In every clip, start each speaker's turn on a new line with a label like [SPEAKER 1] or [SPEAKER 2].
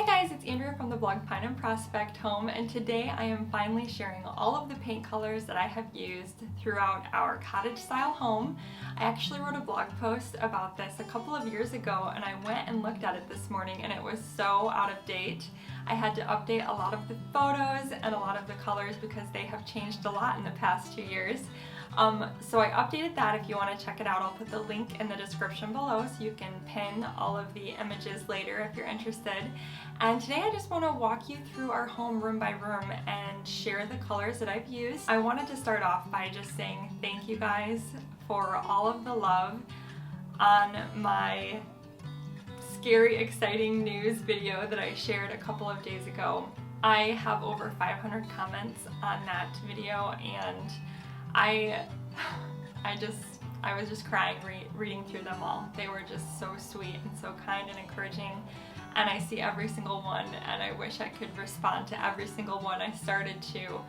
[SPEAKER 1] guys, it's Andrea from the blog Pine and Prospect Home, and today I am finally sharing all of the paint colors that I have used throughout our cottage style home. I actually wrote a blog post about this a couple of years ago, and I went and looked at it this morning and it was so out of date. I had to update a lot of the photos and a lot of the colors because they have changed a lot in the past 2 years. So I updated that. If you want to check it out, I'll put the link in the description below so you can pin all of the images later if you're interested. And today I just want to walk you through our home room by room and share the colors that I've used. I wanted to start off by just saying thank you guys for all of the love on my scary exciting news video that I shared a couple of days ago. I have over 500 comments on that video, and I was just crying reading through them all. They were just so sweet and so kind and encouraging, and I see every single one, and I wish I could respond to every single one. I started to,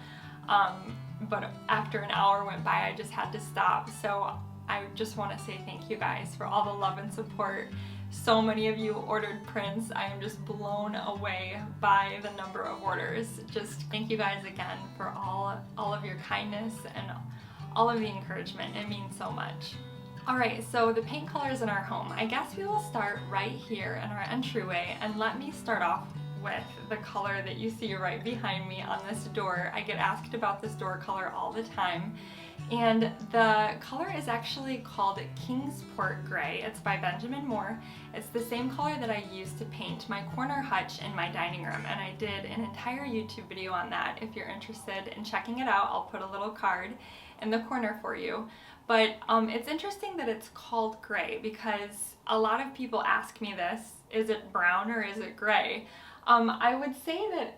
[SPEAKER 1] but after an hour went by, I just had to stop. So I just want to say thank you guys for all the love and support. So many of you ordered prints. I am just blown away by the number of orders. Just thank you guys again for all of your kindness and all of the encouragement. It means so much. Alright, so the paint colors in our home. I guess we will start right here in our entryway, and let me start off with the color that you see right behind me on this door. I get asked about this door color all the time, and the color is actually called Kingsport Gray. It's by Benjamin Moore. It's the same color that I used to paint my corner hutch in my dining room, and I did an entire YouTube video on that. If you're interested in checking it out, I'll put a little card in the corner for you. But it's interesting that it's called gray because a lot of people ask me this: is it brown or is it gray? I would say that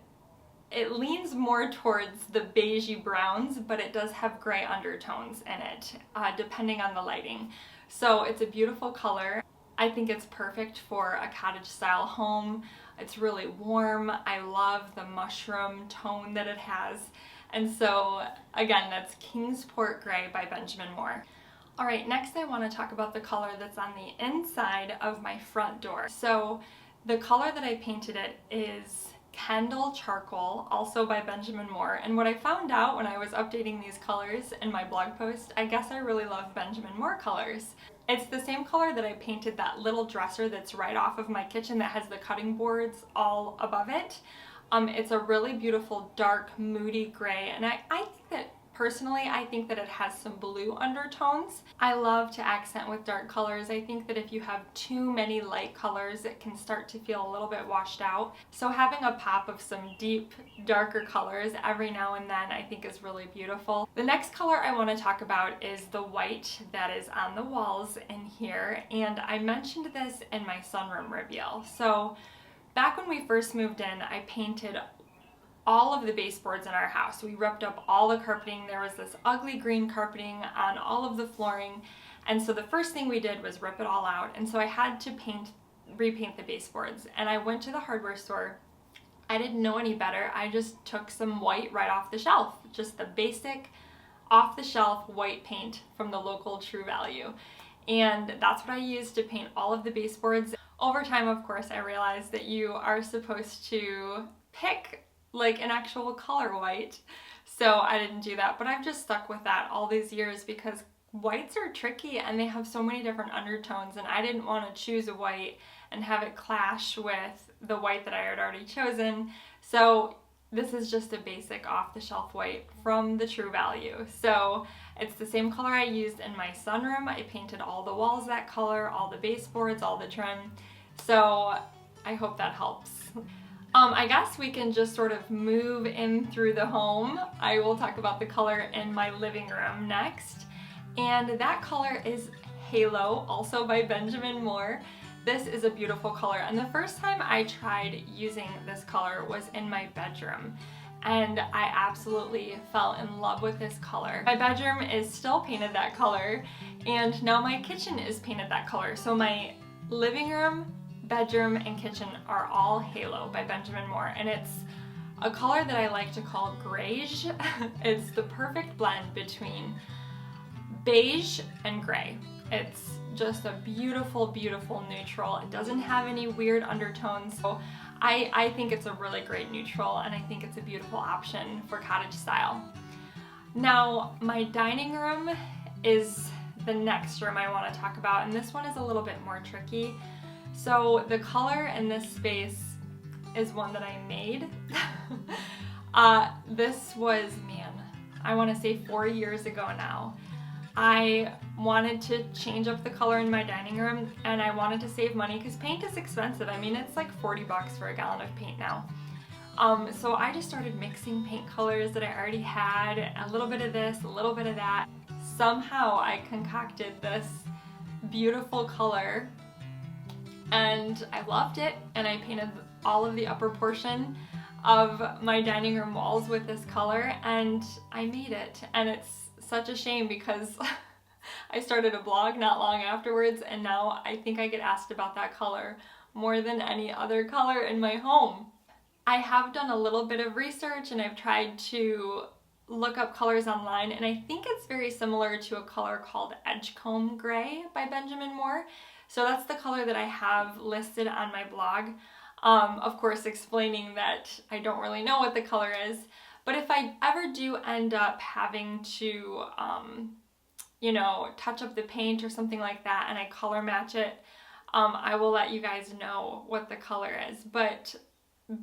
[SPEAKER 1] it leans more towards the beigey browns, but it does have gray undertones in it, depending on the lighting. So it's a beautiful color. I think it's perfect for a cottage style home. It's really warm. I love the mushroom tone that it has. And so again, that's Kingsport Gray by Benjamin Moore. All right, next I want to talk about the color that's on the inside of my front door. So the color that I painted it is Kendal Charcoal, also by Benjamin Moore. And what I found out when I was updating these colors in my blog post, I guess I really love Benjamin Moore colors. It's the same color that I painted that little dresser that's right off of my kitchen that has the cutting boards all above it. It's a really beautiful, dark, moody gray, and I think that personally, I think that it has some blue undertones. I love to accent with dark colors. I think that if you have too many light colors, it can start to feel a little bit washed out. So having a pop of some deep, darker colors every now and then, I think is really beautiful. The next color I want to talk about is the white that is on the walls in here, and I mentioned this in my sunroom reveal. So back when we first moved in, I painted all of the baseboards in our house. We ripped up all the carpeting. There was this ugly green carpeting on all of the flooring, and so the first thing we did was rip it all out, and so I had to repaint the baseboards. And I went to the hardware store. I didn't know any better. I just took some white right off the shelf, just the basic off-the-shelf white paint from the local True Value, and that's what I used to paint all of the baseboards. Over time, of course, I realized that you are supposed to pick like an actual color white, so I didn't do that, but I've just stuck with that all these years because whites are tricky and they have so many different undertones, and I didn't want to choose a white and have it clash with the white that I had already chosen. So this is just a basic off-the-shelf white from the True Value. So it's the same color I used in my sunroom. I painted all the walls that color, all the baseboards, all the trim. So I hope that helps. I guess we can just sort of move in through the home. I will talk about the color in my living room next. And that color is Halo, also by Benjamin Moore. This is a beautiful color, and the first time I tried using this color was in my bedroom, and I absolutely fell in love with this color. My bedroom is still painted that color, and now my kitchen is painted that color. So my living room, bedroom, and kitchen are all Halo by Benjamin Moore, and it's a color that I like to call greige. It's the perfect blend between beige and gray. It's just a beautiful, beautiful neutral. It doesn't have any weird undertones. So I think it's a really great neutral, and I think it's a beautiful option for cottage style. Now, my dining room is the next room I want to talk about, and this one is a little bit more tricky. So the color in this space is one that I made. This was, man, I want to say 4 years ago now. I wanted to change up the color in my dining room, and I wanted to save money because paint is expensive. I mean, it's like 40 bucks for a gallon of paint now. So I just started mixing paint colors that I already had, a little bit of this, a little bit of that. Somehow I concocted this beautiful color, and I loved it, and I painted all of the upper portion of my dining room walls with this color, and I made it. And it's such a shame because I started a blog not long afterwards, and now I think I get asked about that color more than any other color in my home. I have done a little bit of research, and I've tried to look up colors online, and I think it's very similar to a color called Edgecomb Gray by Benjamin Moore. So that's the color that I have listed on my blog. Of course, explaining that I don't really know what the color is, but if I ever do end up having to, touch up the paint or something like that, and I color match it, I will let you guys know what the color is. But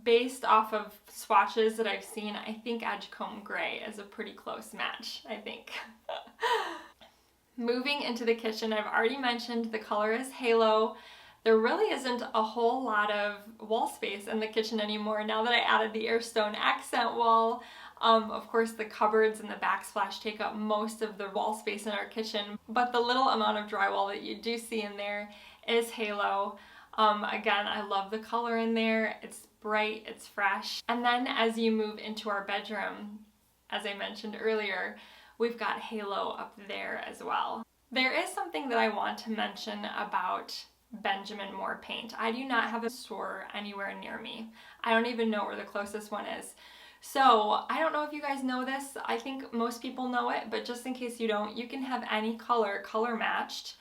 [SPEAKER 1] based off of swatches that I've seen, I think Edgecomb Gray is a pretty close match, I think. Moving into the kitchen, I've already mentioned the color is Halo. There really isn't a whole lot of wall space in the kitchen anymore now that I added the Airstone accent wall. Of course, the cupboards and the backsplash take up most of the wall space in our kitchen, but the little amount of drywall that you do see in there is Halo. Again, I love the color in there. It's bright, it's fresh. And then as you move into our bedroom, as I mentioned earlier, we've got Halo up there as well. There is something that I want to mention about Benjamin Moore paint. I do not have a store anywhere near me. I don't even know where the closest one is. So I don't know if you guys know this. I think most people know it, but just in case you don't, you can have any color matched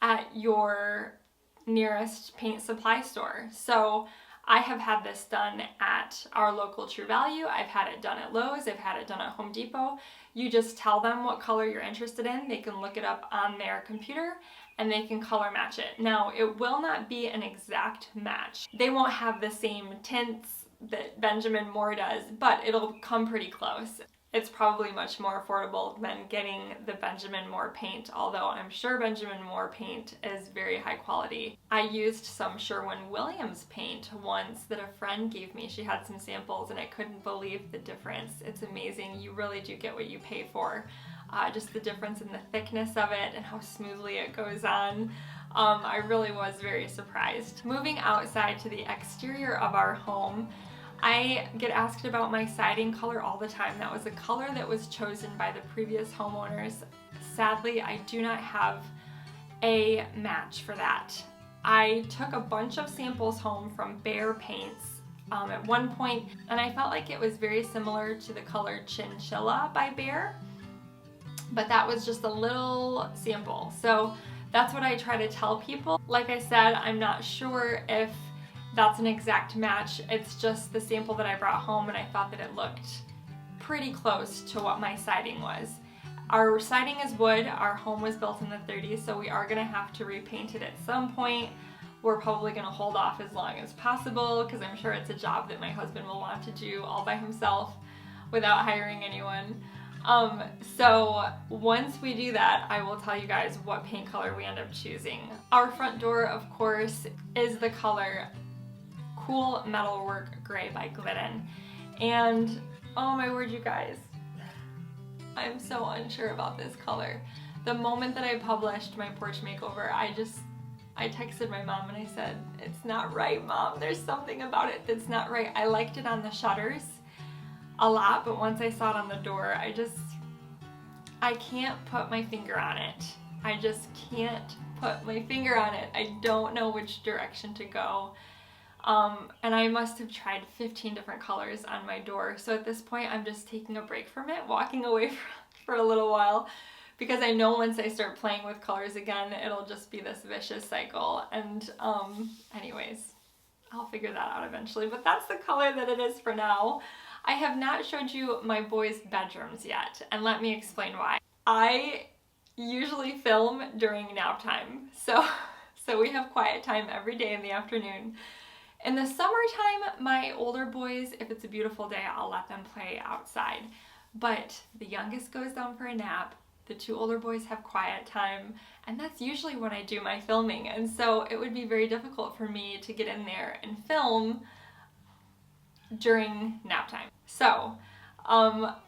[SPEAKER 1] at your nearest paint supply store. So I have had this done at our local True Value. I've had it done at Lowe's. I've had it done at Home Depot. You just tell them what color you're interested in. They can look it up on their computer and they can color match it. Now, it will not be an exact match. They won't have the same tints that Benjamin Moore does, but it'll come pretty close. It's probably much more affordable than getting the Benjamin Moore paint, although I'm sure Benjamin Moore paint is very high quality. I used some Sherwin-Williams paint once that a friend gave me. She had some samples and I couldn't believe the difference. It's amazing. You really do get what you pay for. Just the difference in the thickness of it and how smoothly it goes on. I really was very surprised. Moving outside to the exterior of our home, I get asked about my siding color all the time. That was a color that was chosen by the previous homeowners. Sadly, I do not have a match for that. I took a bunch of samples home from Behr Paints at one point, and I felt like it was very similar to the color Chinchilla by Behr, but that was just a little sample. So that's what I try to tell people. Like I said, I'm not sure if that's an exact match. It's just the sample that I brought home and I thought that it looked pretty close to what my siding was. Our siding is wood. Our home was built in the 30s, so we are gonna have to repaint it at some point. We're probably gonna hold off as long as possible because I'm sure it's a job that my husband will want to do all by himself without hiring anyone. So once we do that, I will tell you guys what paint color we end up choosing. Our front door, of course, is the color Cool Metalwork Gray by Glidden. And oh my word, you guys, I'm so unsure about this color. The moment that I published my porch makeover, I texted my mom and I said, "It's not right, Mom. There's something about it that's not right." I liked it on the shutters a lot, but once I saw it on the door, I can't put my finger on it. I just can't put my finger on it. I don't know which direction to go. And I must have tried 15 different colors on my door. So at this point, I'm just taking a break from it, walking away for a little while, because I know once I start playing with colors again, it'll just be this vicious cycle. And anyways, I'll figure that out eventually, but that's the color that it is for now. I have not showed you my boys' bedrooms yet, and let me explain why. I usually film during nap time, so we have quiet time every day in the afternoon. In the summertime, my older boys, if it's a beautiful day, I'll let them play outside. But the youngest goes down for a nap, the two older boys have quiet time, and that's usually when I do my filming. And so it would be very difficult for me to get in there and film during nap time. So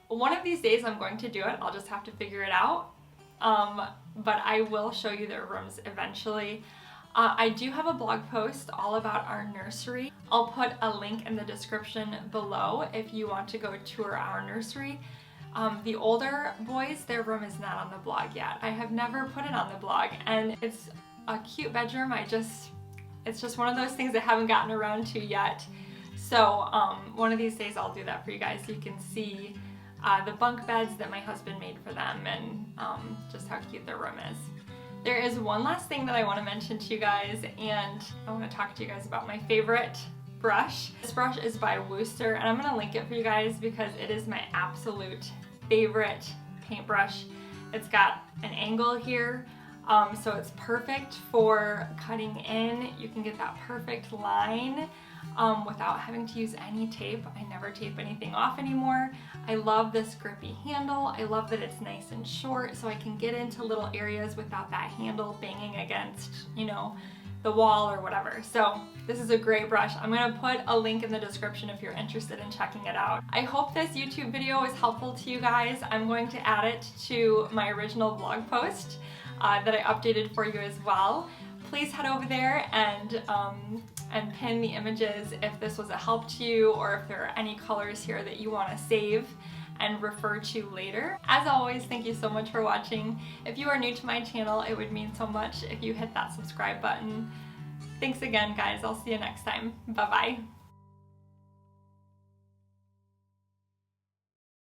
[SPEAKER 1] one of these days I'm going to do it. I'll just have to figure it out. But I will show you their rooms eventually. I do have a blog post all about our nursery. I'll put a link in the description below if you want to go tour our nursery. The older boys, their room is not on the blog yet. I have never put it on the blog, and it's a cute bedroom. It's just one of those things I haven't gotten around to yet. So one of these days I'll do that for you guys so you can see the bunk beds that my husband made for them, and just how cute their room is. There is one last thing that I want to mention to you guys, and I want to talk to you guys about my favorite brush. This brush is by Wooster, and I'm going to link it for you guys because it is my absolute favorite paintbrush. It's got an angle here, so it's perfect for cutting in. You can get that perfect line without having to use any tape. I never tape anything off anymore. I love this grippy handle. I love that it's nice and short, so I can get into little areas without that handle banging against, you know, the wall or whatever. So this is a great brush. I'm gonna put a link in the description if you're interested in checking it out. I hope this YouTube video is helpful to you guys. I'm going to add it to my original blog post that I updated for you as well. Please head over there and pin the images if this was a help to you, or if there are any colors here that you want to save and refer to later. As always, thank you so much for watching. If you are new to my channel, it would mean so much if you hit that subscribe button. Thanks again, guys. I'll see you next time. Bye-bye.